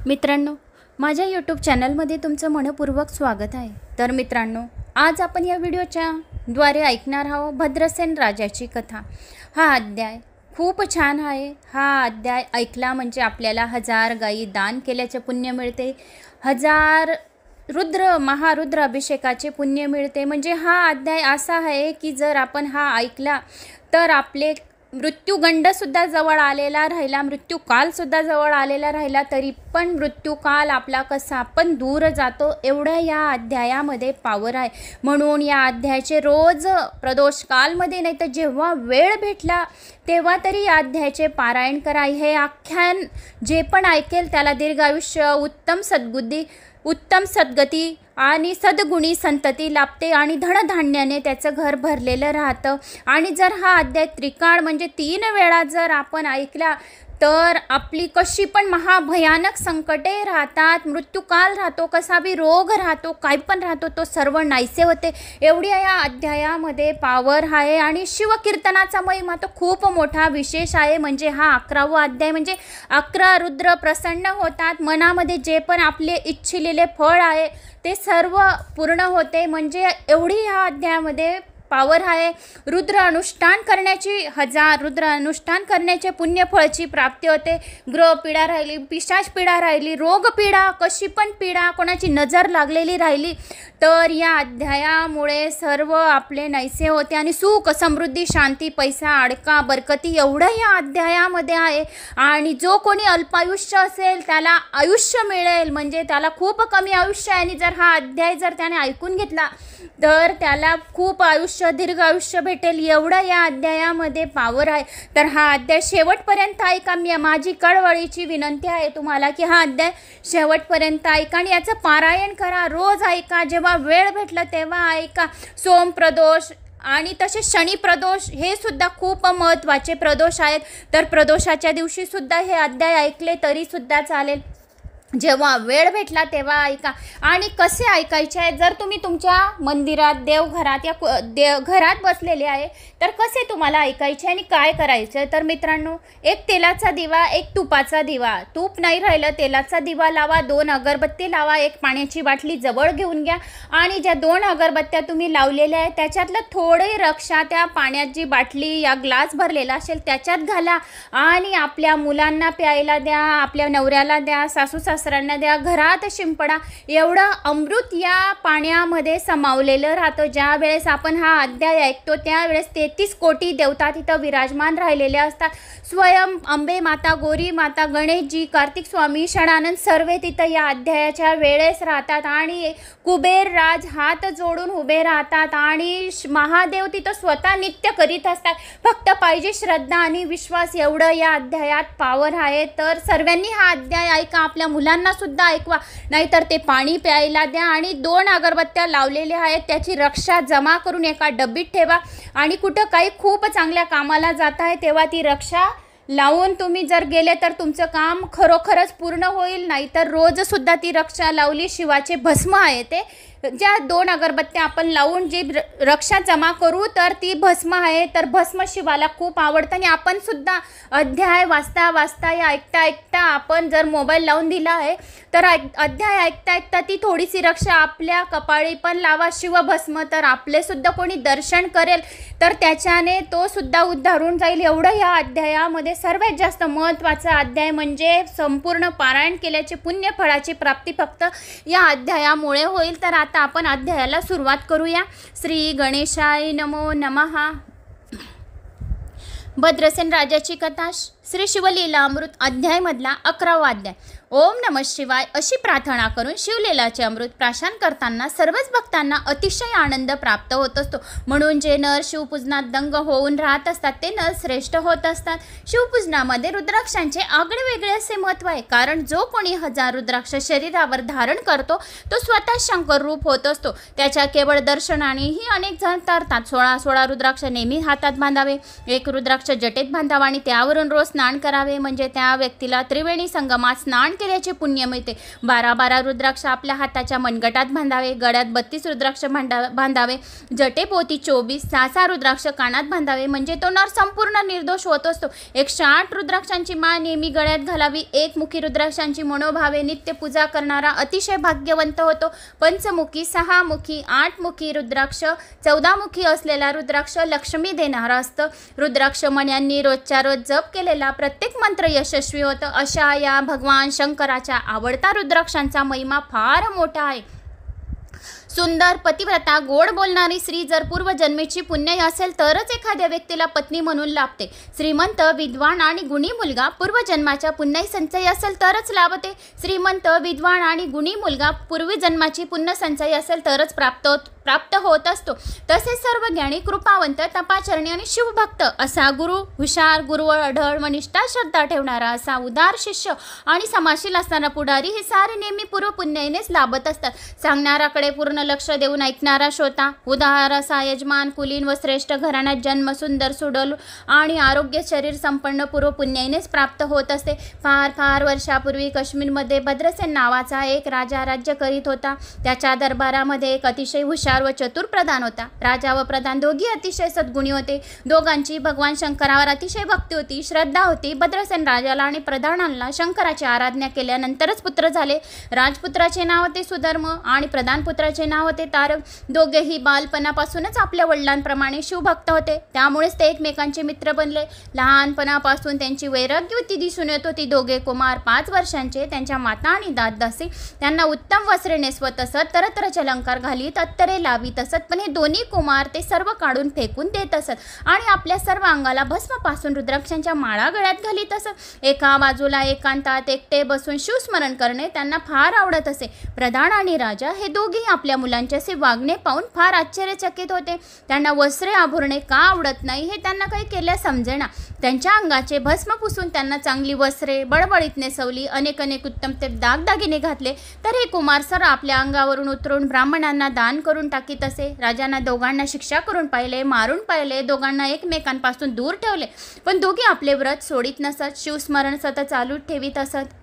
मित्रांनो, माझ्या यूट्यूब चॅनलमध्ये तुमचं मनपूर्वक स्वागत आहे। तर मित्रांनो, आज आपण या व्हिडिओच्या द्वारे ऐकणार आहोत भद्रसेन राजाची कथा। हा अध्याय खूप छान आहे। हा अध्याय ऐकला म्हणजे आपल्याला 1000 गायी दान केल्याचे पुण्य मिळते, 1000 महारुद्र अभिषेकाचे पुण्य मिळते। म्हणजे हा अध्याय असा आहे की जर आपण हा ऐकला तर आपले मृत्यूगंडसुद्धा जवळ आलेला राहिला, मृत्यूकालसुद्धा जवळ आलेला राहिला तरी पण मृत्यूकाल आपला कसा पण दूर जातो, एवढा या अध्यायामध्ये पावर आहे। म्हणून या अध्यायाचे रोज प्रदोषकालमध्ये नाही तर जेव्हा वेळ भेटला तेव्हा तरी या अध्यायाचे पारायण करा। हे आख्यान जे पण ऐकेल त्याला दीर्घ आयुष्य, उत्तम सद्गती आणि सद्गुणी संतती लाभते आणि धनधान्याने त्याचं घर भरलेलं राहतं। आणि जर हा अध्याय त्रिकाळ म्हणजे 3 वेळा जर आपण ऐकला तर आपली कशी पण महाभयानक संकटे राहतात, मृत्यूकाल राहतो, कसा बी रोग राहतो, काही पण राहतो, तो सर्व नाहीसे होते। एवढी या अध्यायामध्ये पावर आहे आणि शिवकीर्तनाचा महिमा तो खूप मोठा विशेष आहे। म्हणजे हा 11वा अध्याय म्हणजे 11 रुद्र प्रसन्न होतात, मनामध्ये जे पण आपले इच्छिलेले फळ आहे ते सर्व पूर्ण होते। म्हणजे एवढी ह्या अध्यायामध्ये पावर आहे। रुद्र अनुष्ठान करण्याचे पुण्यफळाची प्राप्ती होते। ग्रह पीडा राहिली, पिशाच पीडा राहिली, रोग पीडा, कशी पण पीडा, कोणाची नजर लागलेली राहिली तर या अध्यायामुळे सर्व आपले नाहीसे होते आणि सुख, समृद्धी, शांती, पैसा, अडका, बरकती एवढं या अध्यायामध्ये आहे। आणि जो कोणी अल्पायुष्य असेल त्याला आयुष्य मिळेल, म्हणजे त्याला खूप कमी आयुष्य आहे आणि जर हा अध्याय जर त्याने ऐकून घेतला तर त्याला खूप दीर्घ आयुष्य भेटेल, एवढा या अध्यायामध्ये पावर आहे। तर हा अध्याय शेवटपर्यंत ऐका। माझी कळवळीची विनंती आहे तुम्हाला की हा अध्याय शेवटपर्यंत ऐका आणि याचं पारायण करा, रोज ऐका, जेव्हा वेळ भेटला तेव्हा ऐका। सोम प्रदोष आणि तसे शनी प्रदोष हे सुद्धा खूप महत्त्वाचे प्रदोष आहेत, तर प्रदोषाच्या दिवशी सुद्धा हे अध्याय ऐकले तरी सुद्धा चालेल, जेव्हा वेळ भेटला तेव्हा ऐका। आणि कसे ऐकायचे आहे, जर तुम्ही तुमच्या मंदिरात, देवघरात या घरात बसलेले आहे तर कसे तुम्हाला ऐकायचे आणि काय करायचं तर मित्रांनो, एक तेलाचा दिवा, एक तुपाचा दिवा, तूप नाही राहिलं तेलाचा दिवा लावा, 2 अगरबत्ती लावा, एक पाण्याची बाटली जवळ घेऊन घ्या आणि ज्या 2 अगरबत्त्या तुम्ही लावलेल्या आहेत त्याच्यातलं थोडे रक्षा त्या पाण्याची बाटली या ग्लास भरलेला असेल त्याच्यात घाला आणि आपल्या मुलांना प्यायला द्या, आपल्या नवऱ्याला द्या, सासऱ्यांना द्या, घरात शिंपडा। एवढं अमृत या पाण्यामध्ये समावलेलं राहतं। ज्या वेळेस आपण हा अध्याय ऐकतो त्यावेळेस 33 कोटी देवता तिथं विराजमान राहिलेले असतात। स्वयं अंबे माता, गौरी माता, गणेशजी, कार्तिक स्वामी, षडानंद सर्व तिथं या अध्यायाच्या वेळेस राहतात आणि कुबेर राज हात जोडून उभे राहतात आणि महादेव तिथं स्वतः नित्य करीत असतात। फक्त पाहिजे श्रद्धा आणि विश्वास, एवढं या अध्यायात पावर आहे। तर सर्वांनी हा अध्याय ऐका, आपल्या मुलांना सुद्धा ऐकवा, नाहीतर ते पाणी प्यायला द्या आणि 2 अगरबत्त्या लावलेल्या आहेत त्याची रक्षा जमा करून एका डब्बीत ठेवा आणि कुठं काही खूप चांगल्या कामाला जात आहे तेव्हा ती रक्षा लावून तुम्ही जर गेले तर तुमचं काम खरोखरच पूर्ण होईल। नाहीतर रोज सुद्धा ती रक्षा लावली, शिवाचे भस्म आहे ते, ज्या 2 अगरबत्त्या आपण लावून जी रक्षा जमा करू तर ती भस्म आहे, तर भस्म शिवाला खूप आवडतं आणि आपण सुद्धा अध्याय वाचता या ऐकता आपण जर मोबाईल लावून दिला आहे तर अध्याय ऐकता ती थोडीशी रक्षा आपल्या कपाळी पण लावा, शिवभस्म, तर आपले सुद्धा कोणी दर्शन करेल तर त्याच्याने तो सुद्धा उद्धारून जाईल। एवढं या अध्यायामध्ये सर्वात जास्त महत्त्वाचा अध्याय म्हणजे संपूर्ण पारायण केल्याचे पुण्यफळाची प्राप्ती फक्त या अध्यायामुळे होईल। तर आता आपण अध्यायाला सुरुवात करूया। श्री गणेशाय नमो नमः। भद्रसेन राजाची कथा, श्री शिवलीला अमृत अध्यायमधला 11वा अध्याय। ओम नमः शिवाय अशी प्रार्थना करून शिवलीलाचे अमृत प्राशन करताना सर्वच भक्तांना अतिशय आनंद प्राप्त होत असतो। म्हणून जे नर शिवपूजनात दंग होऊन राहत असतात ते नर श्रेष्ठ होत असतात। शिवपूजनामध्ये रुद्राक्षांचे आगळेवेगळे असे महत्त्व आहे, कारण जो कोणी 1000 रुद्राक्ष शरीरावर धारण करतो तो स्वतः शंकर रूप होत असतो। त्याच्या केवळ दर्शनानेही अनेक जण तरतात। 16 रुद्राक्ष नेहमी हातात बांधावे, एक रुद्राक्ष जटेत बांधावा आणि त्यावरून रोज स्नान करावे, म्हणजे त्या व्यक्तीला त्रिवेणी संगमात स्नान केल्याचे पुण्य मिळते. 12 रुद्राक्ष आपल्या हाताच्या मनगटात बांधावे, गळ्यात 32 रुद्राक्ष बांधावे, जटेपोती 24, 6 रुद्राक्ष कानात बांधावे, म्हणजे तो नर संपूर्ण निर्दोष होत असतो. 108 रुद्राक्षांची माळ नेहमी गळ्यात घालावी. एकमुखी रुद्राक्षांची मनोभावे नित्य पूजा करणारा अतिशय भाग्यवंत होतो. पंचमुखी, 6मुखी, 8मुखी रुद्राक्ष, 14मुखी असलेला रुद्राक्ष लक्ष्मी देणारा असतं. रुद्राक्ष मण्यांनी रोजच्या रोज जप केलेला प्रत्येक मंत्र यशस्वी होतं. अशा या भगवान शंकराच्या आवडता रुद्राक्षांचा महिमा फार मोठा आहे. सुंदर, पतिव्रता, गोड बोलणारी स्त्री जर पूर्वजन्मीची पुण्य असेल तरच एखाद्या व्यक्तीला पत्नी म्हणून लाभते. श्रीमंत, विद्वान आणि गुणी मुलगा पूर्वजन्माच्या पुण्य संचय असेल तरच लाभते. श्रीमंत, विद्वान आणि गुणी मुलगा पूर्वजन्माची पुण्य संचय असेल तरच प्राप्त होत असतो. तसेच सर्व ज्ञानी, कृपावंत, तपाचरणी आणि शिवभक्त असा गुरु, हुशार, गुरुवर अढळ व निष्ठा श्रद्धा ठेवणारा असा उदार शिष्य आणि समाशील असणारा पुढारी हे सारे नेहमी पूर्व पुण्यानेच लाभत असतात. सांगणाराकडे पूर्ण लक्ष देऊन ऐकणारा श्रोता, उदार असा यजमान, कुलीन व श्रेष्ठ घराण्यात जन्म, सुंदर, सुडोल आणि आरोग्य शरीर संपन्न पूर्व पुण्यानेच प्राप्त होत असते. फार वर्षापूर्वी काश्मीरमध्ये भद्रसेन नावाचा एक राजा राज्य करीत होता. त्याच्या दरबारामध्ये एक अतिशय हुशार व चतुर प्रधान होता. राजा व प्रधान दोघी अतिशय सद्गुणी होते. दोघांची भगवान शंकरावर अतिशय भक्ती होती, श्रद्धा होती. भद्रसेन राजाला आणि प्रधानाला शंकराची आराधना केल्यानंतरच पुत्र झाले. राजपुत्राचे नाव होते सुधर्म आणि प्रधानपुत्राचे नाव होते तारक. दोघेही बालपणापासूनच आपल्या वडिलांप्रमाणे शिवभक्त होते, त्यामुळेच ते एकमेकांचे मित्र बनले. लहानपणापासून त्यांची वैराग्यवती दिसून येत होती. दोघे कुमार 5 वर्षांचे. त्यांच्या माता आणि दासदासी त्यांना उत्तम वस्त्रे नेसवत असत, तरतरचे अलंकार घालीत, अत्तरे लावीत असत. पण हे दोन्ही कुमार ते सर्व काढून फेकून देत असत आणि आपल्या सर्व अंगाला भस्मापासून रुद्राक्षांच्या माळा गळ्यात घालीत असत. एका बाजूला एकांतात एकटे बसून शिवस्मरण करणे त्यांना फार आवडत असे. प्रधान आणि राजा हे दोघेही आपल्या मुलांचे असे वागणे पाहून फार आश्चर्यचकित होते. त्यांना वस्त्रे आभरणे का आवडत नाही हे त्यांना काही केल्या समजेना. त्यांच्या अंगाचे भस्म पुसून त्यांना चांगली वस्त्रे बळबळीत नेसवली, अनेक उत्तम ते दागदागिने घातले, तर हे कुमार सर आपल्या अंगावरून उतरून ब्राह्मणांना दान करून टाकीत असे. राजांना दोघांना शिक्षा करून पाहिले, मारून पाहिले, दोघांना एकमेकांपासून दूर ठेवले, पण दोघे आपले व्रत सोडित नसत, शिवस्मरण सतत चालू ठेवीत असत.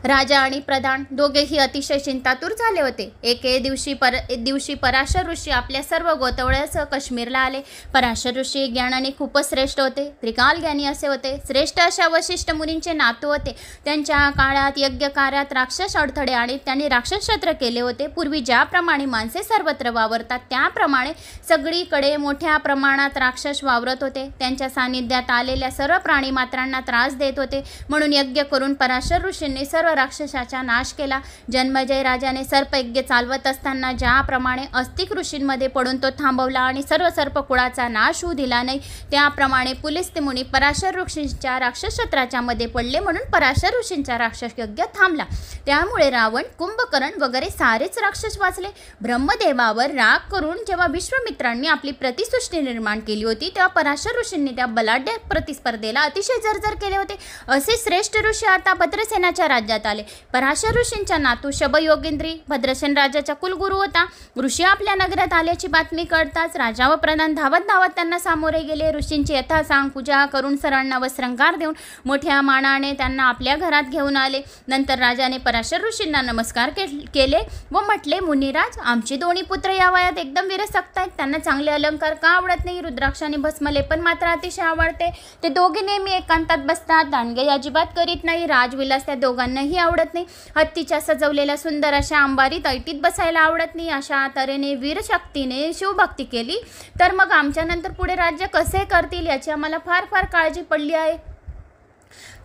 राजा आणि प्रधान दोघेही अतिशय चिंतातूर झाले होते. एके दिवशी पराशर ऋषी आपल्या सर्व गोतवळ्यासह काश्मीरला आले. पराशर ऋषी ज्ञानाने खूपच श्रेष्ठ होते, त्रिकाल ज्ञानी असे होते. श्रेष्ठ अशा वशिष्ठ मुनींचे नातू होते. त्यांच्या काळात यज्ञ कार्यात राक्षस अडथळे आणि त्यांनी राक्षसछत्र केले होते. पूर्वी ज्याप्रमाणे माणसे सर्वत्र वावरतात त्याप्रमाणे सगळीकडे मोठ्या प्रमाणात राक्षस वावरत होते. त्यांच्या सानिध्यात आलेल्या सर्व प्राणीमात्रांना त्रास देत होते. म्हणून यज्ञ करून पराशर ऋषींनी सर्व राक्षसाचा नाश केला. जन्मजय राजाने सर्पयज्ञ चालवत असताना ज्याप्रमाणे अस्तिक ऋषींमध्ये पडून तो थांबवला आणि सर्व सर्पकुळाचा नाश होऊ दिला नाही, त्याप्रमाणे पुलिस्ते मुनी पराशर ऋषींच्या राक्षसछत्राच्या मध्ये पडले. म्हणून पराशर ऋषींचा राक्षस यज्ञ थांबला. त्यामुळे रावण, कुंभकर्ण वगैरे सारेच राक्षस वाचले. ब्रह्मदेवावर राग करून जेव्हा विश्वामित्रांनी आपली प्रतिसृष्टी निर्माण केली होती तेव्हा पराशर ऋषींनी त्या बलाढ्य प्रतिस्पर्धेला अतिशय जर्जर केले होते. असे श्रेष्ठ ऋषी आता भद्रसेनाच्या राज्यात आले. पराशर ऋषींचा नातू शबयोगेंद्री भद्रसेन राजाचा कुलगुरू होता. ऋषी आपल्या नगरात आल्याची बातमी कळताच राजा व प्रधान धावत त्यांना सामोरे गेले. ऋषींची यथासांग पूजा करून सरांना वस्त्रंगार देऊन मोठ्या मानाने त्यांना आपल्या घरात घेऊन आले. नंतर राजाने पराशर ऋषींना नमस्कार केले व म्हटले, मुनिराज, आमचे दोन्ही पुत्र या वयात एकदम विरसक्त आहेत. त्यांना चांगले अलंकार का आवडत नाही? रुद्राक्ष आणि भस्मलेपन मात्र अतिशय आवडते. ते दोघे नेहमी एकांतात बसतात, दांडगे अजिबात करीत नाही. राजविलास त्या दोघांनाही आवडत नाही. हत्तीच्या सजवलेल्या सुंदर अशा अंबारीत ऐटीत बसायला आवडत नाही. अशा तऱ्हेने वीरशक्तीने शिवभक्ती केली तर मग आमच्यानंतर पुढे राज्य कसे करतील याची आम्हाला फार काळजी पडली आहे.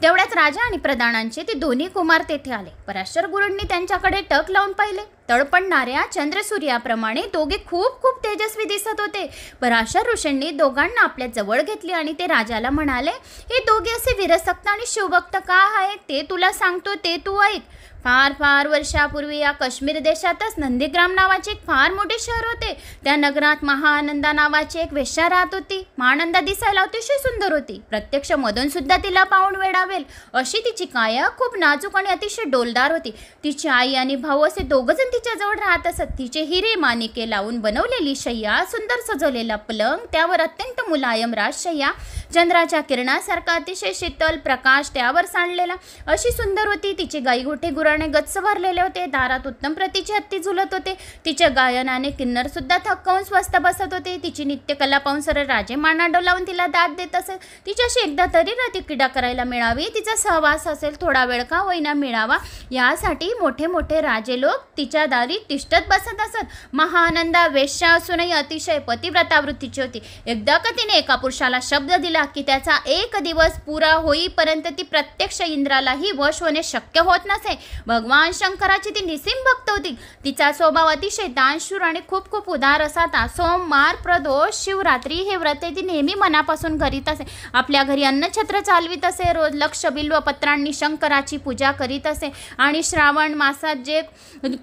तेवढ्याच राजा आणि प्रधानांचे ते दोन्ही कुमार तेथे आले. पराशर गुरूंनी त्यांच्याकडे टक लावून पाहिले. तळपडणाऱ्या चंद्रसूर्याप्रमाणे दोघे खूप तेजस्वी दिसत होते. पराशर ऋषींनी दोघांना आपल्या जवळ घेतले आणि ते राजाला म्हणाले, हे दोघे असे विरसक्त आणि शिवभक्त का आहेत ते तुला सांगतो, ते तू ऐक. फार फार वर्षापूर्वी या काश्मीर देशातच नंदीग्राम नावाचे एक फार मोठे शहर होते. त्या नगरात महानंदा नावाची एक वेश्या राहत होती. महानंदा दिसायला अतिशय सुंदर होती. प्रत्यक्ष मधून सुद्धा तिला पाहून वेडावेल अशी तिची काया खूप नाजूक आणि अतिशय डोलदार होती. तिची आई आणि भाऊ असे दोघजण तिच्याजवळ राहत असत. तिचे हिरे माणिके लावून बनवलेली शय्या, सुंदर सजवलेला पलंग, त्यावर अत्यंत मुलायम राजशय्या, चंद्राच्या किरणासारखा अतिशय शीतल प्रकाश त्यावर सांडलेला अशी सुंदर होती. तिचे गाईगोठे गुराणे गच्च भरलेले होते. दारात उत्तम प्रतीचे हत्ती झुलत होते. तिच्या गायनाने किन्नर सुद्धा थक्कावून स्वस्थ बसत होते. तिची नित्यकला पाहून सर राजे माना डोलावून तिला दाद देत असेल. तिच्याशी एकदा तरी रती क्रीडा करायला मिळावी, तिचा सहवास असेल, थोडा वेळ का होईना मिळावा, यासाठी मोठे मोठे राजे लोक तिच्या दारी तिष्ठत बसत असत. महानंदा वेश्या असूनही अतिशय पतिव्रता वृत्तीची होती. एकदा का तिने एका पुरुषाला शब्द दिला की त्याचा एक दिवस पुरा होईपर्यंत ती प्रत्यक्ष इंद्रालाही वश होणे शक्य होत नसे. भगवान शंकराची ती निसीम भक्त होती. तिचा स्वभाव अतिशय दानशूर आणि खूप खूप उदार असा. सोमवार, प्रदोष, शिवरात्री हे व्रते ती नेहमी मनापासून करीत असे. आपल्या घरी अन्नछत्र चालवीत असे. रोज लक्ष बिल्वपत्रांनी शंकराची पूजा करीत असे आणि श्रावण मासात जे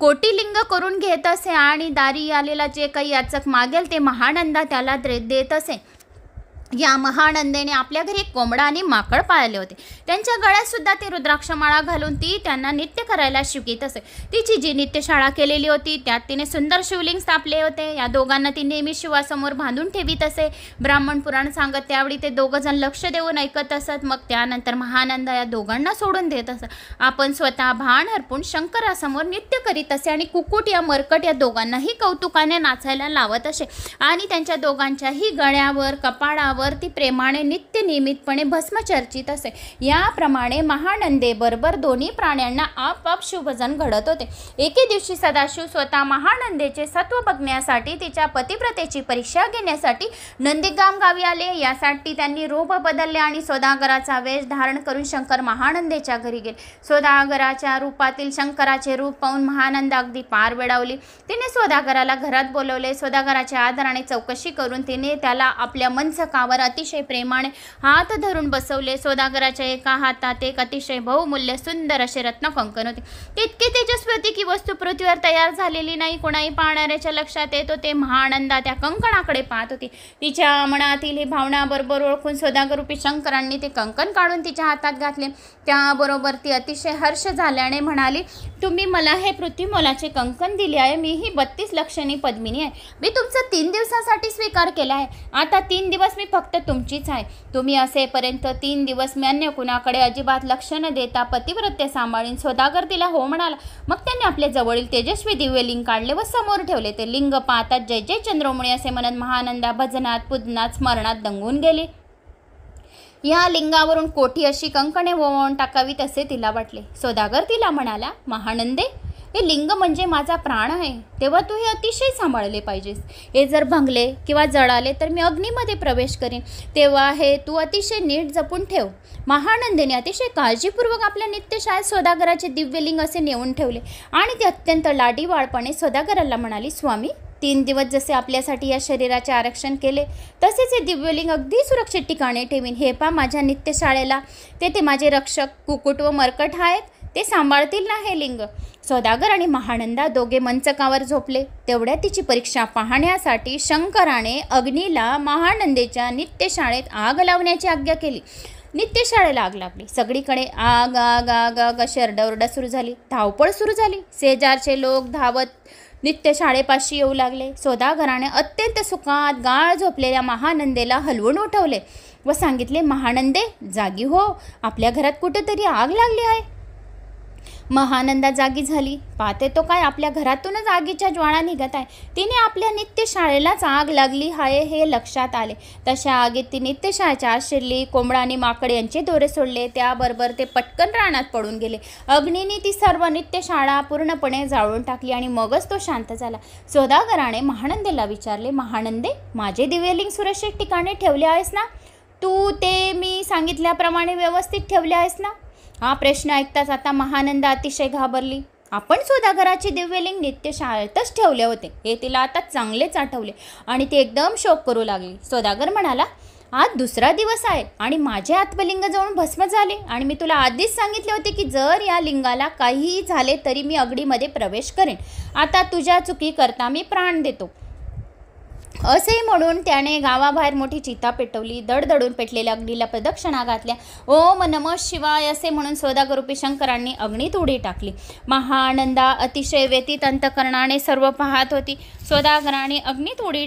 कोटिलिंग करून घेत असे आणि दारी आलेला जे काही याचक मागेल ते महानंदा त्याला देत असे. या महानंदेने आपल्या घरी एक कोंबडा आणि माकड पाळले होते. त्यांच्या गळ्यात सुद्धा ती रुद्राक्षमाळा घालून ती त्यांना नित्य करायला शिकवीत असे. तिची जी नित्यशाळा केलेली होती त्यात तिने सुंदर शिवलिंग स्थापले होते. या दोघांना ती नेहमी शिवासमोर बांधून ठेवीत असे. ब्राह्मण पुराण सांगत त्यावेळी ते दोघंजण लक्ष देऊन ऐकत असत. मग त्यानंतर महानंदा या दोघांना सोडून देत असत. आपण स्वतः भान हरपून शंकरासमोर नित्य करीत असे आणि कुकुट या मरकट या दोघांनाही कौतुकाने नाचायला लावत असे आणि त्यांच्या दोघांच्याही गळ्यावर कपाळावर ती प्रेमाने नित्य नियमितपणे भस्म चर्चित असे. याप्रमाणे महानंदे बरोबर दोन्ही प्राण्यांना आपाप शुभजन घडत होते. एके दिवशी सदाशिव स्वतः महानंदेचे सत्व बघण्यासाठी तिच्या पतिव्रतेची परीक्षा घेण्यासाठी नंदीग्राम गावी आले. यासाठी त्यांनी रूप बदलले आणि सौदागराचा वेश धारण करून शंकर महानंदेच्या घरी गेले. सौदागराच्या रूपातील शंकराचे रूप पाहून महानंदा अगदी पार वेडावली. तिने सौदागराला घरात बोलवले. सौदागराच्या आदराने चौकशी करून तिने त्याला आपल्या मंचकावर अतिशय प्रेमाने हात धरून बसवले. सौदागराच्या एका हातात एक अतिशय बहुमूल्य सुंदर असे रत्न कंकण होते. ते इतके तेजस्वी होते की वस्तू पृथ्वीवर तयार झालेली नाही. कोणाही पाहणाऱ्याच्या लक्षात येत होते. महानंदा त्या कंकणाकडे पाहत होती. तिच्या मनातील ही भावना बरोबर ओळखून सौदागरूपी शंकरांनी ते कंकण काढून तिच्या हातात घातले. त्याबरोबर ती अतिशय हर्ष झाल्याने म्हणाली, तुम्ही मला हे पृथ्वीमोलाचे कंकण दिले आहे. मी ही 32 लक्षणी पद्मिनी आहे. मी तुमचा 3 दिवसासाठी स्वीकार केला आहे. आता 3 दिवस मी फक्त तुमचीच आहे. तुम्ही असेपर्यंत 3 दिवस मी अन्य कुणाकडे अजिबात लक्ष न देता पतिव्रते सांभाळीन. सौदागर तिला हो म्हणाला. मग त्यांनी आपल्या जवळील तेजस्वी दिव्यलिंग काढले व समोर ठेवले. ते लिंग पाहतात जय जय चंद्रोमणी असे म्हणत महानंदा भजनात पूजनात स्मरणात दंगून गेली. या लिंगावरून कोठी अशी कंकणे वळवून टाकावीत असे तिला वाटले. सौदागर तिला म्हणाला, महानंदे, हे लिंग म्हणजे माझा प्राण आहे, तेव्हा तू हे अतिशय सांभाळले पाहिजेस. हे जर भंगले किंवा जळाले तर मी अग्नीमध्ये प्रवेश करीन. तेव्हा हे तू अतिशय नीट जपून ठेव. महानंदेने अतिशय काळजीपूर्वक आपल्या नित्यशाळेत सौदागराचे दिव्यलिंग असे नेऊन ठेवले आणि ते अत्यंत लाडीवाळपणे सौदागराला म्हणाली, स्वामी, 3 दिवस जसे आपल्यासाठी या शरीराचे आरक्षण केले तसेच हे दिव्यलिंग अगदी सुरक्षित ठिकाणी ठेवीन. हे पा माझ्या नित्यशाळेला तेथे माझे रक्षक कुकुट व मरकट आहेत, ते सांभाळतील ना हे लिंग. सौदागर आणि महानंदा दोघे मंचकावर झोपले. तेवढ्यात तिची परीक्षा पाहण्यासाठी शंकराने अग्नीला महानंदेच्या नित्यशाळेत आग लावण्याची आज्ञा केली. नित्यशाळेला आग लागली. सगळीकडे आग आग आग आग अशी आरडाओरडा सुरू झाली. धावपळ सुरू झाली. शेजारचे लोक धावत नित्य शाळेपाशी येऊ लागले. सौदागराने अत्यंत सुखात गाळ झोपलेल्या महानंदेला हलवून उठवले व सांगितले, महानंदे, जागी हो, आपल्या घरात कुठेतरी आग लागली आहे. महानंदा जागी झाली. पाहते तो काय, आपल्या घरातूनच आगीच्या ज्वाळा निघत आहे. तिने आपल्या नित्यशाळेलाच आग लागली आहे हे लक्षात आले. तशा आगीत ती नित्यशाळेच्या आत शिरली. कोंबडा आणि माकड यांचे दोरे सोडले. त्याबरोबर ते पटकन रानात पडून गेले. अग्नीने ती सर्व नित्यशाळा पूर्णपणे जाळून टाकली आणि मगच तो शांत झाला. सौदागराने महानंदेला विचारले, महानंदे, माझे दिव्यलिंग सुरक्षित ठिकाणी ठेवले आहेस ना? तू ते मी सांगितल्याप्रमाणे व्यवस्थित ठेवले आहेस ना? हा प्रश्न ऐकताच आता महानंदा अतिशय घाबरली. आपण सौदागराचे दिव्यलिंग नित्यशाळेतच ठेवले होते हे तिला आता चांगलेच आठवले आणि ती एकदम शोक करू लागली. सौदागर म्हणाला, आज दुसरा दिवस आहे आणि माझे आत्मलिंग जळून भस्म झाले आणि मी तुला आधीच सांगितले होते की जर या लिंगाला काहीही झाले तरी मी अग्नीमध्ये प्रवेश करेन. आता तुझ्या चुकी करता मी प्राण देतो. असे म्हणून त्याने गावाबाहेर मोठी चिता पेटवली. दडदडून पेटलेल्या अग्नीला प्रदक्षिणा घातल्या. ओम नमः शिवाय असे म्हणून सौदागरूपी शंकरांनी अग्नीत उडी टाकली. महानंदा अतिशय व्यतीत अंतकरणाने सर्व पाहत होती. सौदागराने अग्नीत उडी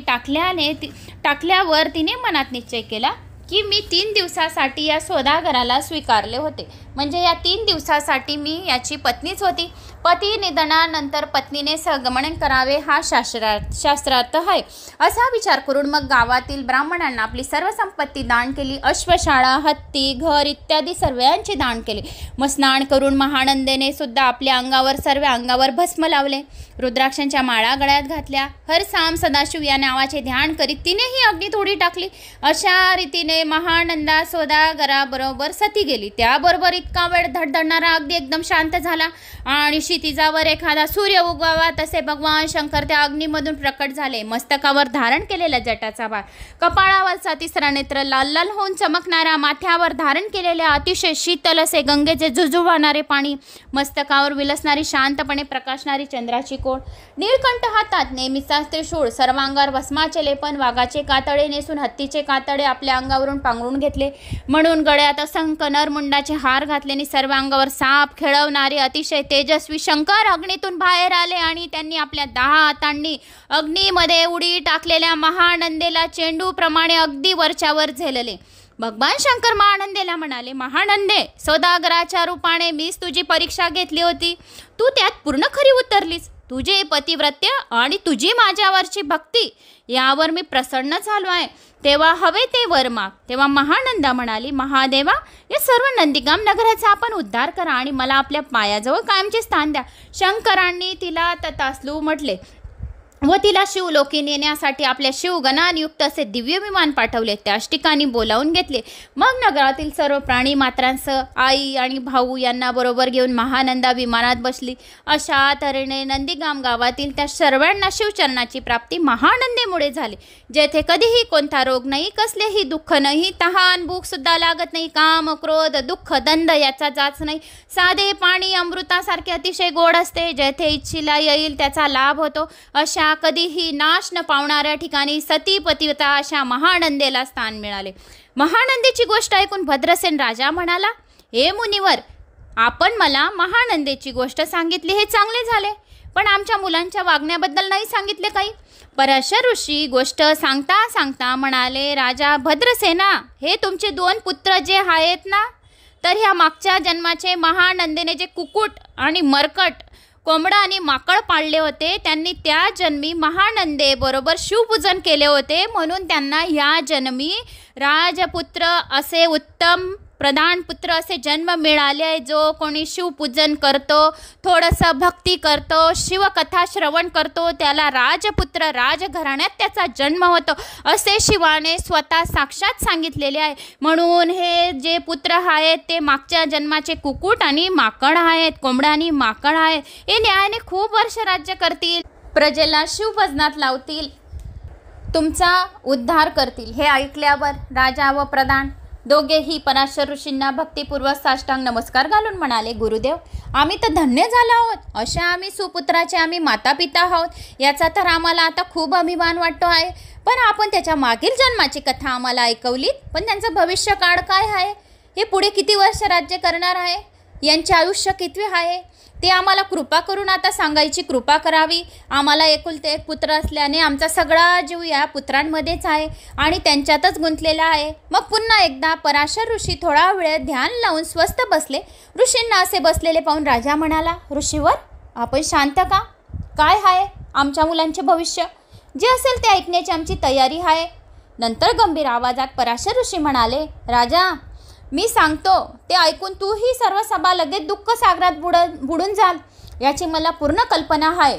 टाकल्यावर तिने मनात निश्चय केला की मी 3 दिवसासाठी या सौदागराला स्वीकारले होते, म्हणजे या 3 दिवसासाठी मी याची पत्नीच होती. पती निधनानंतर पत्नीने सहगमन करावे हा शास्त्रार्थ आहे. असा विचार करून मग गावातील ब्राह्मणांना आपली सर्व संपत्ती दान केली. अश्वशाळा, हत्ती, घर इत्यादी सर्वांचे दान केले. मग स्नान करून महानंदेने सुद्धा आपल्या सर्व अंगावर भस्म लावले. रुद्राक्षांच्या माळा गळ्यात घातल्या. हर साम सदाशिव या नावाचे ध्यान करीत तिनेही अग्नीत उडी टाकली. अशा रीतीने महानंदा सौदागराबरोबर सती गेली. त्याबरोबर इतका वेळ धडधडणारा अगदी एकदम शांत झाला आणि क्षितिजावर एखादा सूर्य उगवावा तसे भगवान शंकर त्या अग्नीमधून प्रकट झाले. मस्तकावर धारण केलेला जटाचा भार, कपाळावरचा तिसरा नेत्र लाल लाल होऊन चमकणारा, माथ्यावर धारण केलेल्या अतिशय शीतल असे गंगेचे झुझू वाहणारे पाणी, मस्तकावर विलसणारी शांतपणे प्रकाशणारी चंद्राची कोड, नीळकंठ हातात नेहमीचा त्रिशूळ, सर्वांगावर भस्माचे लेपन, वाघाचे कातडे नेसून हत्तीचे कातडे आपल्या अंगावरून पांघरून घेतले, म्हणून गळ्यात असंख्य नरमुंडाचे हार घातल्याने सर्व अंगावर साप खेळवणारे अतिशय तेजस्वी शंकर अग्नीतून बाहेर आले आणि त्यांनी आपल्या 10 हातांनी अग्नीमध्ये उडी टाकलेल्या महानंदेला चेंडूप्रमाणे अगदी वरच्यावर झेलले. भगवान शंकर महानंदेला म्हणाले, महानंदे, सौदागराच्या रूपाने मीच तुझी परीक्षा घेतली होती. तू त्यात पूर्ण खरी उतरलीस. तुझे पतिव्रत्य आणि तुझी माझ्यावरची भक्ती यावर मी प्रसन्न झालो आहे. तेव्हा हवे ते वर माग. तेव्हा महानंदा म्हणाली, महादेवा, या सर्व नंदीगाम नगराचा आपण उद्धार करा आणि मला आपल्या पायाजवळ कायमचे स्थान द्या. शंकरांनी तिला तथास्तु म्हटले व तिला शिवलोकी नेण्यासाठी आपल्या शिवगणांयुक्त असे दिव्य विमान पाठवले. त्याच ठिकाणी बोलावून घेतले. मग नगरातील सर्व प्राणी मात्रांसह आई आणि भाऊ यांना बरोबर घेऊन महानंदा विमानात बसली. अशा तऱ्हेने नंदीगाम गावातील त्या सर्वांना शिवचरणाची प्राप्ती महानंदेमुळे झाली. जेथे कधीही कोणता रोग नाही, कसलेही दुःख नाही, तहान भूक सुद्धा लागत नाही, काम क्रोध दुःख दंड याचा जाच नाही. साधे पाणी अमृतासारखे अतिशय गोड असते. जेथे इच्छिला येईल त्याचा लाभ होतो. अशा कधीही नाश न पावणाऱ्या ठिकाणी सती पतिव्रता अशा महानंदेला स्थान मिळाले. महानंदेची गोष्ट ऐकून भद्रसेन राजा म्हणाला, हे मुनिवर, आपण मला महानंदेची गोष्ट सांगितली हे चांगले झाले, पण आमच्या मुलांच्या वागण्याबद्दल नाही सांगितले काही. पराशर ऋषी गोष्ट सांगता सांगता म्हणाले, राजा भद्रसेना, हे तुमचे 2 पुत्र जे आहेत ना, तर ह्या मागच्या जन्माचे महानंदेने जे कुकुट आणि मरकट, कोंबडा आणि माकड पाळले होते, त्यांनी त्या जन्मी महानंदे बरोबर शिवपूजन केले होते, म्हणून त्यांना या जन्मी राजपुत्र असे उत्तम प्रधान पुत्र असे जन्म मिळाले. जो कोणी शिवपूजन करतो, थोडंसं भक्ती करतो, शिवकथा श्रवण करतो, त्याला राजपुत्र राजघराण्यात त्याचा जन्म होतो असे शिवाने स्वतः साक्षात सांगितलेले आहे. म्हणून हे जे पुत्र आहेत ते मागच्या जन्माचे कुकुट आणि माकड आहेत, कोंबडा आणि माकड आहेत. हे न्यायाने खूप वर्ष राज्य करतील, प्रजेला शिवभजनात लावतील, तुमचा उद्धार करतील. हे ऐकल्यावर राजा व प्रधान दोघेही पराशर ऋषींना भक्तिपूर्वक साष्टांग नमस्कार घालून म्हणाले, गुरुदेव, आम्ही तर धन्य झालो आहोत. अशा आम्ही सुपुत्राचे आम्ही माता पिता आहोत. याचा तर आम्हाला आता खूप अभिमान वाटतो आहे. पण आपण त्याच्या मागील जन्माची कथा आम्हाला ऐकवलीत, पण त्यांचं भविष्यकाळ काय आहे, हे पुढे किती वर्ष राज्य करणार आहे, यांचे आयुष्य किती आहे, ते आम्हाला कृपा करून आता सांगायची कृपा करावी. आम्हाला एकुलते एक पुत्र असल्याने आमचा सगळा जीव या पुत्रांमध्येच आहे आणि त्यांच्यातच गुंतलेला आहे. मग पुन्हा एकदा पराशर ऋषी थोडा वेळ ध्यान लावून स्वस्थ बसले. ऋषींना असे बसलेले पाहून राजा म्हणाला, ऋषीवर, आपण शांत का? काय आहे आमच्या मुलांचे भविष्य? जे असेल ते ऐकण्याची आमची तयारी आहे. नंतर गंभीर आवाजात पराशर ऋषी म्हणाले, राजा, मी सांगतो ते ऐकून तूही सर्व सभा लगेच दुःख सागरात बुडून जाल याची मला पूर्ण कल्पना आहे.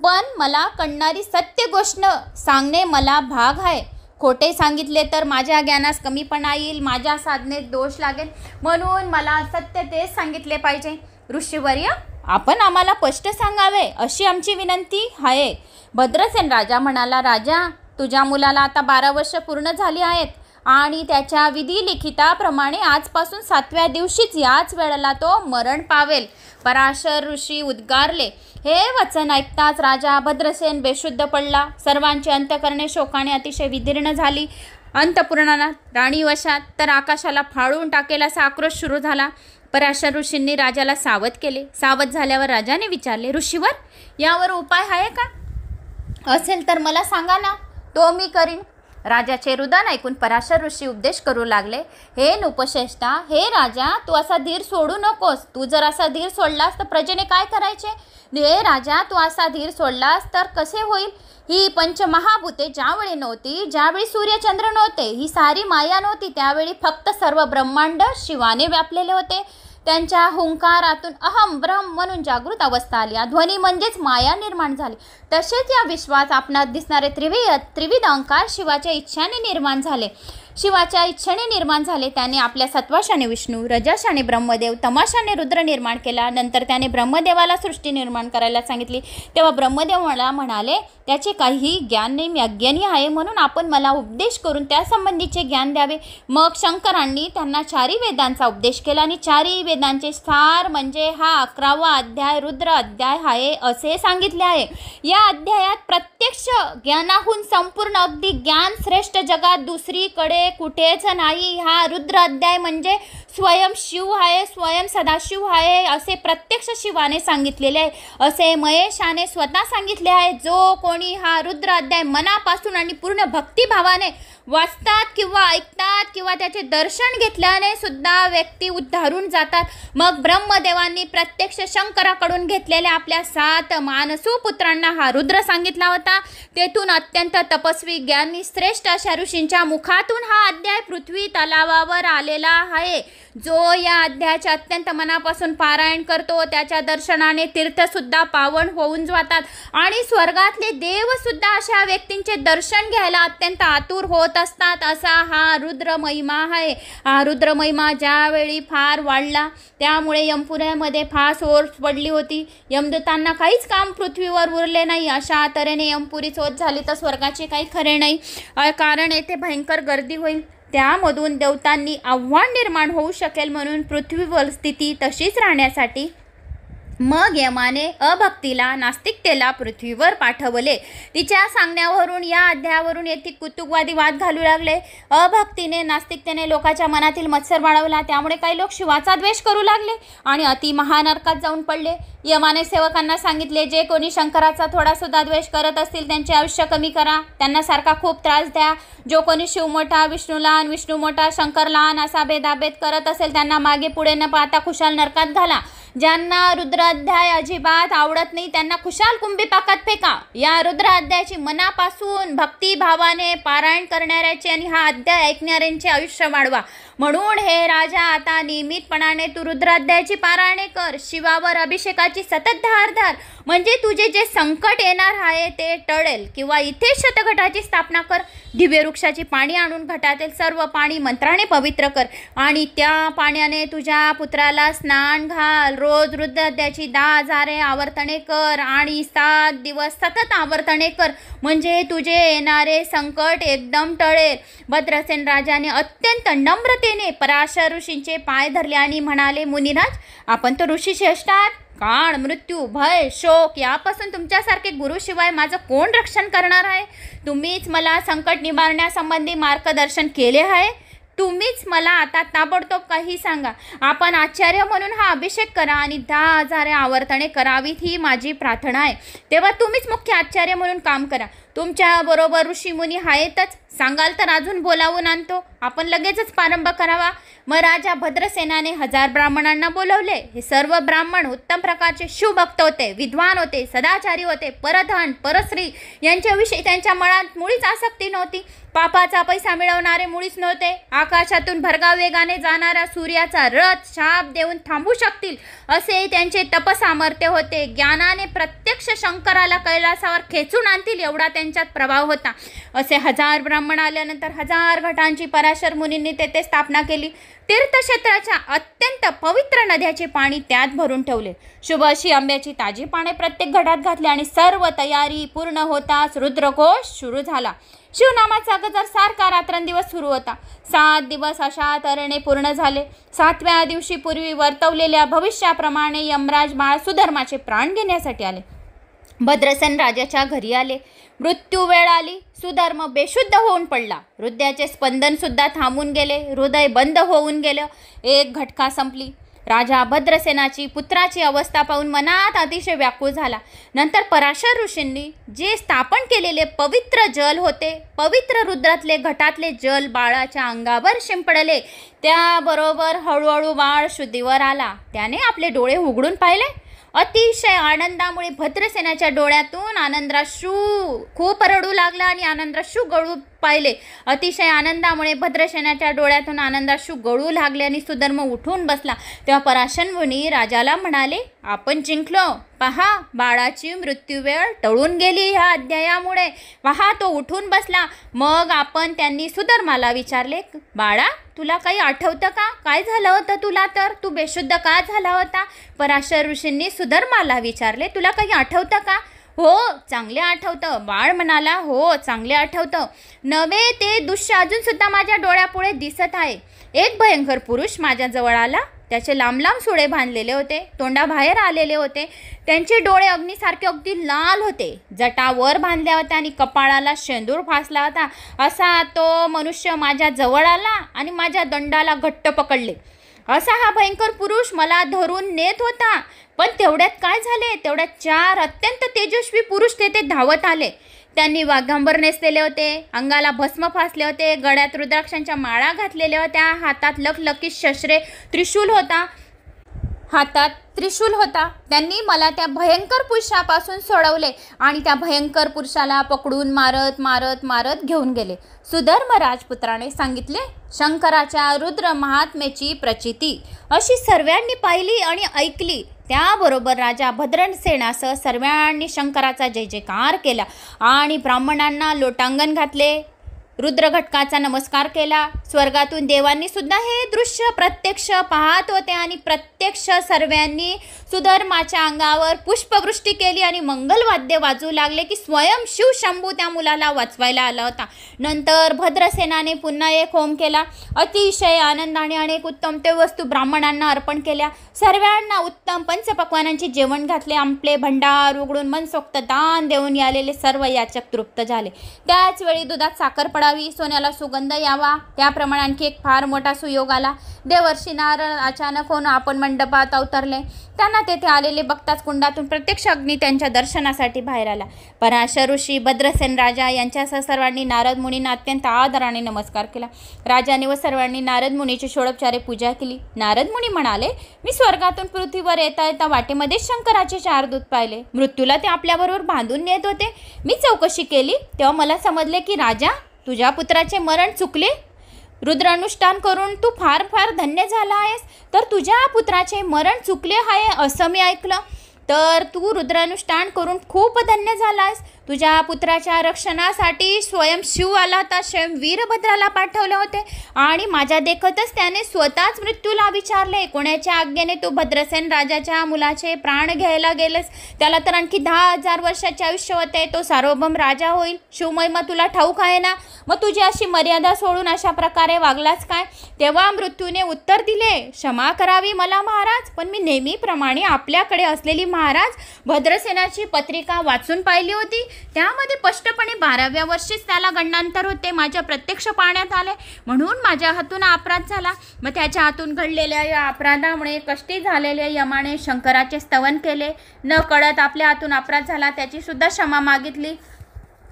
पण मला कळणारी सत्य गोष्ट सांगणे मला भाग आहे. खोटे सांगितले तर माझ्या ज्ञानास कमीपणा येईल, माझ्या साधनेत दोष लागेल, म्हणून मला सत्य तेच सांगितले पाहिजे. ऋषीवर्य, आपण आम्हाला स्पष्ट सांगावे अशी आमची विनंती आहे. भद्रसेन राजा म्हणाला, राजा, तुझ्या मुलाला आता 12 वर्ष पूर्ण झाली आहेत आणि त्याच्या विधी लिखिताप्रमाणे आजपासून 7व्या दिवशीच याच वेळेला तो मरण पावेल. पराशर ऋषी उद्गारले. हे वचन ऐकताच राजा भद्रसेन बेशुद्ध पडला. सर्वांची अंतकरणे शोकाने अतिशय विदीर्ण झाली. अंतपुराणात राणीवशात तर आकाशाला फाळून टाकेल असा आक्रोश सुरू झाला. पराशर ऋषींनी राजाला सावध केले. सावध झाल्यावर राजाने विचारले, ऋषीवर यावर उपाय आहे का? असेल तर मला सांगा ना, तो मी करीन. राजाचे रुदन ऐकून पराशर ऋषी उपदेश करू लागले. हे नृपश्रेष्ठा, हे राजा, तू असा धीर सोडू नकोस. तू जर असा धीर सोडलास तर प्रजेने काय करायचे? हे राजा, तू असा धीर सोडलास तर कसे होईल? ही पंचमहाभूते ज्यावेळी नव्हती, ज्यावेळी सूर्यचंद्र नव्हते, ही सारी माया नव्हती, त्यावेळी फक्त सर्व ब्रह्मांड शिवाने व्यापलेले होते. त्यांच्या हुंकारातून अहम ब्रह्म म्हणून जागृत अवस्था आली. ध्वनी म्हणजेच माया निर्माण झाली. तसेच या विश्वात आपणात दिसणारे त्रिविध अंकार शिवाच्या इच्छेने निर्माण झाले. त्याने आपल्या सत्वाशाने विष्णू, रजशाने ब्रह्मदेव, तमाशाने रुद्र निर्माण केला. नंतर त्याने ब्रह्मदेवाला सृष्टी निर्माण करायला सांगितली. तेव्हा ब्रह्मदेव मला म्हणाले, त्याचे काही ज्ञान नाही, मी अज्ञानी आहे, म्हणून आपण मला उपदेश करून त्यासंबंधीचे ज्ञान द्यावे. मग शंकरांनी त्यांना 4 वेदांचा उपदेश केला आणि 4 वेदांचे सार म्हणजे हा 11वा अध्याय रुद्र अध्याय आहे असे सांगितले आहे. या अध्यायात प्रत्यक्ष ज्ञानाहून संपूर्ण अगदी ज्ञान श्रेष्ठ जगात दुसरीकडे कुठेच नाही. हा रुद्र अध्याय म्हणजे स्वयं शिव आहे, स्वयं सदाशिव आहे असे प्रत्यक्ष शिवाने सांगितलेले आहे, असे महेशाने स्वतः सांगितले आहे. जो कोणी हा रुद्र अध्याय मनापासून आणि पूर्ण भक्तिभावाने वाचतात किंवा ऐकतात किंवा त्याचे दर्शन घेतल्याने सुद्धा व्यक्ती उद्धारून जातात. मग ब्रह्मदेवांनी प्रत्यक्ष शंकराकडून घेतलेल्या आपल्या 7 मानसू पुत्रांना हा रुद्र सांगितला होता. तेथून अत्यंत तपस्वी ज्ञानी श्रेष्ठ अशा ऋषींच्या मुखातून हा अध्याय पृथ्वी तलावावर आलेला आहे. जो या अध्यायाचे अत्यंत मनापासून पारायण करतो त्याच्या दर्शनाने तीर्थसुद्धा पावन होऊन जातात आणि स्वर्गातले देवसुद्धा अशा व्यक्तींचे दर्शन घ्यायला अत्यंत आतुर होत असतात. असा हा रुद्र महिमा आहे. हा रुद्र महिमा ज्यावेळी फार वाढला त्यामुळे यमपुऱ्यामध्ये फार ओर पडली होती. यमदूतांना काहीच काम पृथ्वीवर उरले नाही. अशा तऱ्हेने यमपुरी चोच झाली तर स्वर्गाचे काही खरे नाही, कारण येथे भयंकर गर्दी होईल. त्यामधून देवतांनी आव्हान निर्माण होऊ शकेल म्हणून पृथ्वीवर स्थिती तशीच राहण्यासाठी मग यमाने अभक्तीला, नास्तिकतेला पृथ्वीवर पाठवले. तिच्या सांगण्यावरून या अध्यायावरून येथे कुतुकवादी वाद घालू लागले. अभक्तीने, नास्तिकतेने लोकांच्या मनातील मत्सर वाढवला. त्यामुळे काही लोक शिवाचा द्वेष करू लागले आणि अति महानरकात जाऊन पडले. यमाने सेवकांना सांगितले, जे कोणी शंकराचा थोडा सुद्धा द्वेष करत असतील त्यांचे आयुष्य कमी करा, त्यांना सारखा खूप त्रास द्या. जो कोणी शिव मोठा, विष्णू लहान, विष्णू मोठा, शंकर लहान असा भेदाभेद करत असेल त्यांना मागे पुढे न पाहता खुशाल नरकात घाला. ज्यांना रुद्र अध्याय अजिबात आवडत नाही त्यांना खुशाल कुंभीपाकात फेका. या रुद्र अध्यायाची मनापासून भक्तिभावाने पारायण करणाऱ्याचे आणि हा अध्याय ऐकणाऱ्यांचे आयुष्य वाढवा. म्हणून हे राजा, आता नियमितपणाने तू रुद्र अध्यायाची पारायणे कर. शिवावर अभिषेकाची सतत धार धार, म्हणजे तुझे जे संकट येणार आहे ते टळेल. किंवा इथे शतघटाची स्थापना कर. दिव्य वृक्षाची पाणी आणून घटातील सर्व पाणी मंत्राने पवित्र कर आणि त्या पाण्याने तुझ्या पुत्राला स्नान घाल. रोज रुद्र अध्यायाची 10,000 आवर्तने कर आणि 7 दिवस सतत आवर्तने कर, म्हणजे तुझे येणारे संकट एकदम टळेल. भद्रसेन राजाने अत्यंत नम्रतेने पराशर ऋषींचे पाय धरले आणि म्हणाले, मुनिराज, आपण तर ऋषी श्रेष्ठ आहात. काळ, मृत्यू, भय, शोक यापासून तुमच्यासारखे गुरुशिवाय माझं कोण रक्षण करणार आहे? तुम्हीच मला संकट निवारण्यासंबंधी मार्गदर्शन केले आहे. तुम्हीच मला आता ताबडतोब काही सांगा. आपण आचार्य म्हणून हा अभिषेक करा आणि 10,000 आवर्तने करावीत ही माझी प्रार्थना आहे. तेव्हा तुम्हीच मुख्य आचार्य म्हणून काम करा. तुमच्या बरोबर ऋषीमुनी आहेतच, सांगाल तर अजून बोलावून आणतो. आपण लगेचच प्रारंभ करावा. मग राजा भद्रसेनाने 1000 ब्राह्मणांना बोलवले. हे सर्व ब्राह्मण उत्तम प्रकारचे शिवभक्त होते, विद्वान होते, सदाचारी होते. परधन, परस्त्री यांच्याविषयी त्यांच्या मनात मुळीच आसक्ती नव्हती. पापाचा पैसा मिळवणारे मुळीच नव्हते. आकाशातून भरगाव वेगाने जाणाऱ्या सूर्याचा रथ शाप देऊन थांबू शकतील असे त्यांचे तपसामर्थ्य होते. ज्ञानाने प्रत्यक्ष शंकराला कैलासावर खेचून आणतील एवढा त्यांच्यात प्रभाव होता. असे 1000 ब्राह्मण ब्राह्मण आल्यानंतर 1000 घटांची पराशर मुनींनी तेथे स्थापना केली. तीर्थक्षेत्राच्या अत्यंत पवित्र नद्याचे पाणी त्यात भरून ठेवले. शुभ अशी आंब्याची ताजी पाने प्रत्येक घटात घातली आणि सर्व तयारी पूर्ण होताच रुद्रघोष सुरू झाला. शिवनामाचा गजर सारखा रात्रंदिवस सुरू होता. 7 दिवस अशा तऱ्हेने पूर्ण झाले. 7व्या दिवशी पूर्वी वर्तवलेल्या भविष्याप्रमाणे यमराज बाळ सुधर्माचे प्राण घेण्यासाठी आले. भद्रसेन राजाच्या घरी आले. मृत्यू वेळ आली. सुधर्म बेशुद्ध होऊन पडला. हृदयाचे स्पंदन सुद्धा थांबून गेले. हृदय बंद होऊन गेलं. एक घटका संपली. राजा भद्रसेनाची पुत्राची अवस्था पाहून मनात अतिशय व्याकुळ झाला. नंतर पराशर ऋषींनी जे स्थापन केलेले पवित्र जल होते, पवित्र रुद्रातले घटातले जल बाळाच्या अंगावर शिंपडले. त्याबरोबर हळूहळू बाळ शुद्धीवर आला. त्याने आपले डोळे उघडून पाहिले. अतिशय आनंदामुळे भद्रसेनाच्या डोळ्यातून आनंदाश्रू खूप रडू लागला आणि आनंदाश्रू गळू पाहिले. अतिशय आनंदामुळे भद्रसेनाच्या डोळ्यातून आनंदाश्रू गळू लागले आणि सुधर्म उठून बसला. तेव्हा पराशर मुनी राजाला म्हणाले, आपण जिंकलो. पहा, बाळाची मृत्यू वेळ टळून गेली ह्या अध्यायामुळे. पहा, तो उठून बसला. मग त्यांनी सुधर्माला विचारले, बाळा, तुला काही आठवतं का? काय झालं होतं तुला? तर तू बेशुद्ध का झाला होता? पराशर ऋषींनी सुधर्माला विचारले, तुला काही आठवतं का? हो, चांगले आठवतं. बाळ म्हणाला, हो, चांगले आठवतं. नवे ते दृश्य अजूनसुद्धा माझ्या डोळ्यापुढे दिसत आहे. एक भयंकर पुरुष माझ्या जवळ आला. त्याचे लांब लांब सुळे बांधलेले होते. तोंडाबाहेर आलेले होते. त्यांचे डोळे अग्नीसारखे अगदी लाल होते. जटा वर बांधल्या होत्या आणि कपाळाला शेंदूर फासला होता. असा तो मनुष्य माझ्या जवळ आला आणि माझ्या दंडाला घट्ट पकडले. असा हा भयंकर पुरुष मला धरून नेत होता. पण तेवढ्यात काय झाले? तेवढ्यात 4 अत्यंत तेजस्वी पुरुष तेथे धावत आले. त्यांनी वाघांबर नेसलेले होते. अंगाला भस्म फासले होते. गळ्यात रुद्राक्षांच्या माळा घातलेल्या होत्या. हातात लखलखीत शस्त्रे त्रिशूल होता. त्यांनी मला त्या भयंकर पुरुषापासून सोडवले आणि त्या भयंकर पुरुषाला पकडून मारत घेऊन गेले. सुधर्म राजपुत्राने सांगितले, शंकराच्या रुद्र महात्म्याची प्रचिती अशी सर्वांनी पाहिली आणि ऐकली. त्याबरोबर राजा भद्रसेनासह सर्वांनी शंकराचा जय जयकार केला आणि ब्राह्मणांना लोटांगण घातले. रुद्रघटकाचा नमस्कार केला. स्वर्गातून देवांनी सुद्धा हे दृश्य प्रत्यक्ष पाहत होते आणि प्रत्यक्ष सर्वांनी सुधर्माच्या अंगावर पुष्पवृष्टी केली आणि मंगलवाद्य वाजू लागले की स्वयं शिव शंभू त्या मुलाला वाचवायला आला होता. नंतर भद्रसेनाने पुन्हा एक होम केला. अतिशय आनंदाने अनेक उत्तम ते वस्तू ब्राह्मणांना अर्पण केल्या. सर्वांना उत्तम पंचपक्वानांचे जेवण घातले. आपले भंडार उघडून मनसोक्त दान देऊन आलेले सर्व याचक तृप्त झाले. त्याच वेळी दुधात साखर पडावी, सोन्याला सुगंध यावा, त्याप्रमाणे आणखी एक फार मोठा सुयोग आला. देवर्षी नारद अचानक होऊन आपण मंडपात अवतरले. त्यांना तेथे आलेले बघताच कुंडातून प्रत्यक्ष अग्नी त्यांच्या दर्शनासाठी बाहेर आला. पराशर ऋषी, भद्रसेन राजा यांच्यासह सर्वांनी नारद मुनींना अत्यंत आदराने नमस्कार केला. राजाने व सर्वांनी नारद मुनीची षोडोपचारे पूजा केली. नारद मुनी म्हणाले, मी स्वर्गातून पृथ्वीवर येता वाटेमध्ये शंकराचे 4 दूत पाहिले. मृत्यूला ते आपल्याबरोबर बांधून नेत होते. मी चौकशी केली तेव्हा मला समजले की राजा, तुझ्या पुत्राचे मरण चुकले. रुद्रानुष्ठान करून तू फार धन्य झाला आहेस. तर तुझ्या पुत्राचे मरण चुकले आहे असं मी ऐकलं. तर तू रुद्रानुष्ठान करून खूप धन्य झाला आहेस. तुझ्या पुत्राच्या रक्षणासाठी स्वयं शिव आला होता. स्वयं वीरभद्राला पाठवले होते आणि माझ्या देखतच त्याने स्वतःच मृत्यूला विचारले. कोणाच्या आज्ञेने तू भद्रसेन राजाच्या मुलाचे प्राण घ्यायला गेलेस? त्याला तर आणखी 10,000 वर्षाचे आयुष्य होते. तो सार्वभौम राजा होईल. शिवमहिमा तुला ठाऊक आहे ना? मग तुझी अशी मर्यादा सोडून अशा प्रकारे वागलाच काय? तेव्हा मृत्यूने उत्तर दिले, क्षमा करावी मला महाराज, पण मी नेहमीप्रमाणे आपल्याकडे असलेली महाराज भद्रसेनाची पत्रिका वाचून पाहिली होती. त्यामध्ये स्पष्टपणे 12व्या वर्षीच त्याला गंडांतर होते. माझ्या प्रत्यक्ष पाहण्यात आले म्हणून माझ्या हातून अपराध झाला. मग त्याच्या हातून घडलेल्या या अपराधामुळे कष्टी झालेल्या यमाने शंकराचे स्तवन केले. न कळत आपल्या हातून अपराध झाला त्याची सुद्धा क्षमा मागितली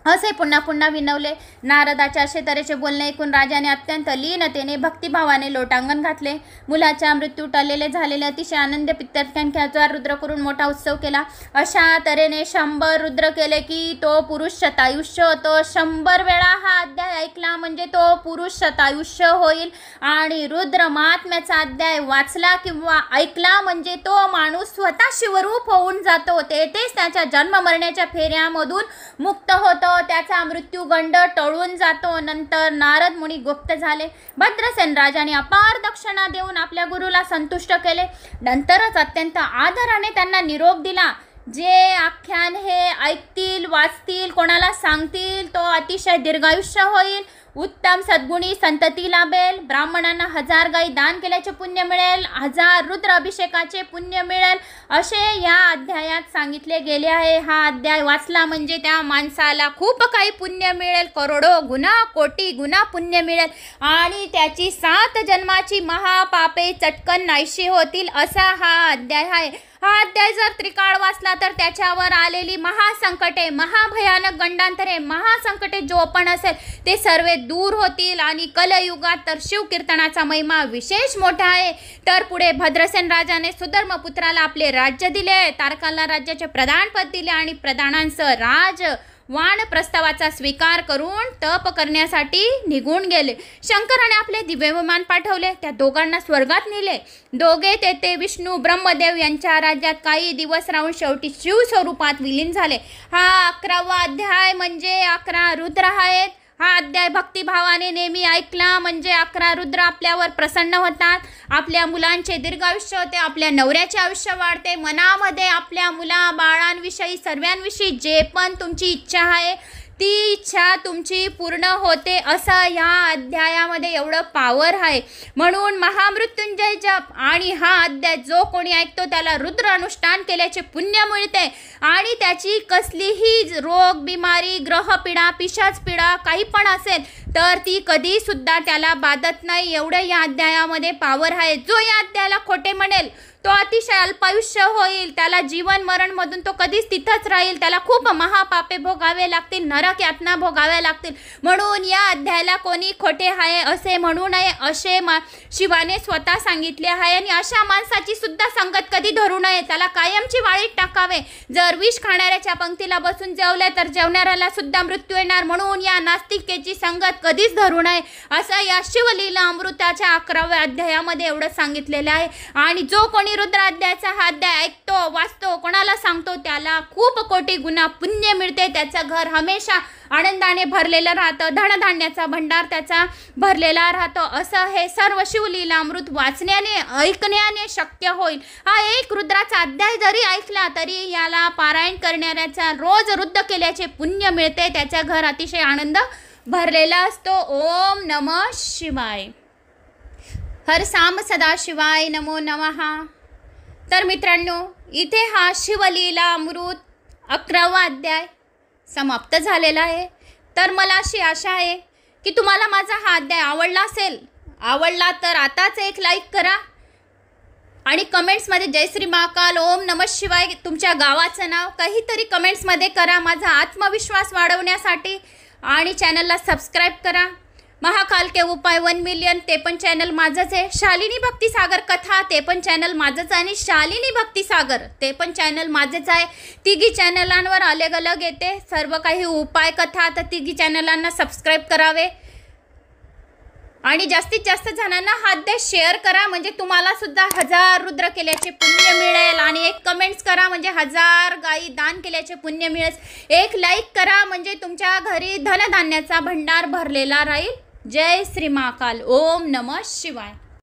असे पुन्हा पुन्हा विनवले. नारदाच्या असे तऱ्हेचे बोलणे ऐकून राजाने अत्यंत लीनतेने भक्तिभावाने लोटांगण घातले. मुलाच्या मृत्यू टळलेले झालेले अतिशय आनंद पित्तरख्यांख्याचा रुद्र करून मोठा उत्सव केला. अशा तऱ्हेने 100 रुद्र केले की तो पुरुष शतायुष्य होतो. 100 वेळा हा अध्याय ऐकला म्हणजे तो पुरुष शतायुष्य होईल आणि रुद्र महात्म्याचा अध्याय वाचला किंवा ऐकला म्हणजे तो माणूस स्वतः शिवरूप होऊन जातो. तेथेच त्याच्या जन्म मरण्याच्या फेऱ्यामधून मुक्त होतो. त्याचा मृत्यूगंड टळून जातो. नंतर नारद मुनी गुप्त झाले. भद्रसेन राजाने अपार दक्षिणा देऊन आपल्या गुरुला संतुष्ट केले. नंतरच अत्यंत आदराने त्यांना निरोप दिला. जे आख्यान हे ऐकतील, वाचतील, कोणाला सांगतील तो अतिशय दीर्घायुष्य होईल, उत्तम सद्गुणी संतती लाभेल, ब्राह्मणांना 1000 गाई दान केल्याचे पुण्य मिळेल, 1000 रुद्र अभिषेकाचे पुण्य मिळेल, असे या अध्यायात सांगितले गेले आहे. हा अध्याय वाचला म्हणजे त्या माणसाला खूप काही पुण्य मिळेल, करोडो गुणा, कोटी गुणा पुण्य मिळेल आणि त्याची 7 जन्माची महापापे चटकन नाहीशी होतील, असा हा अध्याय आहे. हा अध्याय जर त्रिकाळ वाचला तर त्याच्यावर आलेली महासंकटे, महाभयानक गंडांतरे, महासंकटे जो पण असेल ते सर्व दूर होतील आणि कलयुगात तर शिवकीर्तनाचा महिमा विशेष मोठा आहे. तर पुढे भद्रसेन राजाने सुधर्मपुत्राला आपले राज्य दिले, तारकाला राज्याचे प्रधानपद दिले आणि प्रधानांसह राज वाण प्रस्तावाचा स्वीकार करून तप करण्यासाठी निघून गेले. शंकराने आपले दिव्य विमान पाठवले, त्या दोघांना स्वर्गात नेले. दोघे तेथे विष्णू ब्रह्मदेव यांच्या राज्यात काही दिवस राहून शेवटी शिव स्वरूपात विलीन झाले. हा 11वा अध्याय म्हणजे 11 रुद्र आहेत. हा अध्याय भक्तिभावाने नेहमी ऐकला म्हणजे 11 रुद्र आपल्यावर प्रसन्न होतात, आपल्या मुलांचे दीर्घायुष्य होते, आपल्या नवऱ्याचे आयुष्य वाढते, मनामध्ये आपल्या मुला बाळांविषयी सर्वांविषयी जे पण तुमची इच्छा आहे ती इच्छा तुमची पूर्ण होते, असं या अध्यायामध्ये एवढं पावर आहे. म्हणून महामृत्युंजय जप आणि हा अध्याय जो कोणी ऐकतो त्याला रुद्र अनुष्ठान केल्याचे पुण्य मिळते आणि त्याची कसलीही रोग, बिमारी, ग्रहपीडा, पिशाचपीडा काही पण असेल तर ती कधी सुद्धा त्याला बाधत नाही, एवढं या अध्यायामध्ये पावर आहे. जो या अध्यायाला खोटे म्हणेल तो अतिशय अल्पायुष्य होईल, त्याला जीवन मरणमधून तो कधीच तिथंच राहील, त्याला खूप महापापे भोगावे लागतील, नरक यातना भोगाव्या लागतील. म्हणून या अध्यायाला कोणी खोटे आहे असे म्हणू नये, असे शिवाने स्वतः सांगितले आहे. आणि अशा माणसाची सुद्धा संगत कधी धरू नये, त्याला कायमची वाळीत टाकावे. जर विष खाणाऱ्याच्या पंक्तीला बसून जेवले तर जेवणाऱ्याला सुद्धा मृत्यू येणार. म्हणून या नास्तिकेची संगत कधीच धरू नये, असं या शिवलीला अमृताच्या 11व्या अध्यायामध्ये एवढं सांगितलेलं आहे. आणि जो कोणी रुद्र अध्यायाचा हा अध्याय ऐकतो, वाचतो, कोणाला सांगतो त्याला खूप कोटी गुणा पुण्य मिळते. त्याचं घर हमेशा आनंदाने भरलेलं राहतं, धनधान्याचा भंडार त्याचा भरलेला राहतो. असं हे सर्व शिवलीला अमृत वाचण्याने, ऐकण्याने शक्य होईल. हा एक रुद्राचा अध्याय जरी ऐकला तरी याला पारायण करणाऱ्याचा रोज रुद्र केल्याचे पुण्य मिळते, त्याच्या घर अतिशय आनंद भरलेला असतो. ओम नमः शिवाय. हर साम सदाशिवाय नमो नमः. तर मित्रांनो, इथे हा शिवलीला अमृत 11वा अध्याय समाप्त झालेला आहे. तर मला अशी आशा आहे की तुम्हाला माझा हा अध्याय आवडला असेल. आवडला तर आताच एक लाईक करा आणि कमेंट्समध्ये जय श्री महाकाल, ओम नमः शिवाय, तुमच्या गावाचं नाव काहीतरी कमेंट्समध्ये करा माझा आत्मविश्वास वाढवण्यासाठी. आणि चॅनलला सबस्क्राईब करा. महाकाल के उपाय 1 मिलियन ते पण चॅनल माझंच आहे. शालिनी भक्तिसागर कथा ते पण चॅनल माझंच आहे आणि शालिनी भक्तिसागर ते पण चॅनल माझेच आहे. तिघी चॅनलांवर अलग अलग येते सर्व काही उपाय कथा. तर तिघी चॅनलांना सबस्क्राईब करावे आणि जास्तीत जास्त जणांना हा अध्याय शेअर करा म्हणजे तुम्हाला सुद्धा 1000 रुद्र केल्याचे पुण्य मिळेल. आणि एक कमेंट्स करा म्हणजे 1000 गाई दान केल्याचे पुण्य मिळेल. एक लाईक करा म्हणजे तुमच्या घरी धनधान्याचा भंडार भरलेला राहील. जय श्री महाकाल. ओम नमः शिवाय.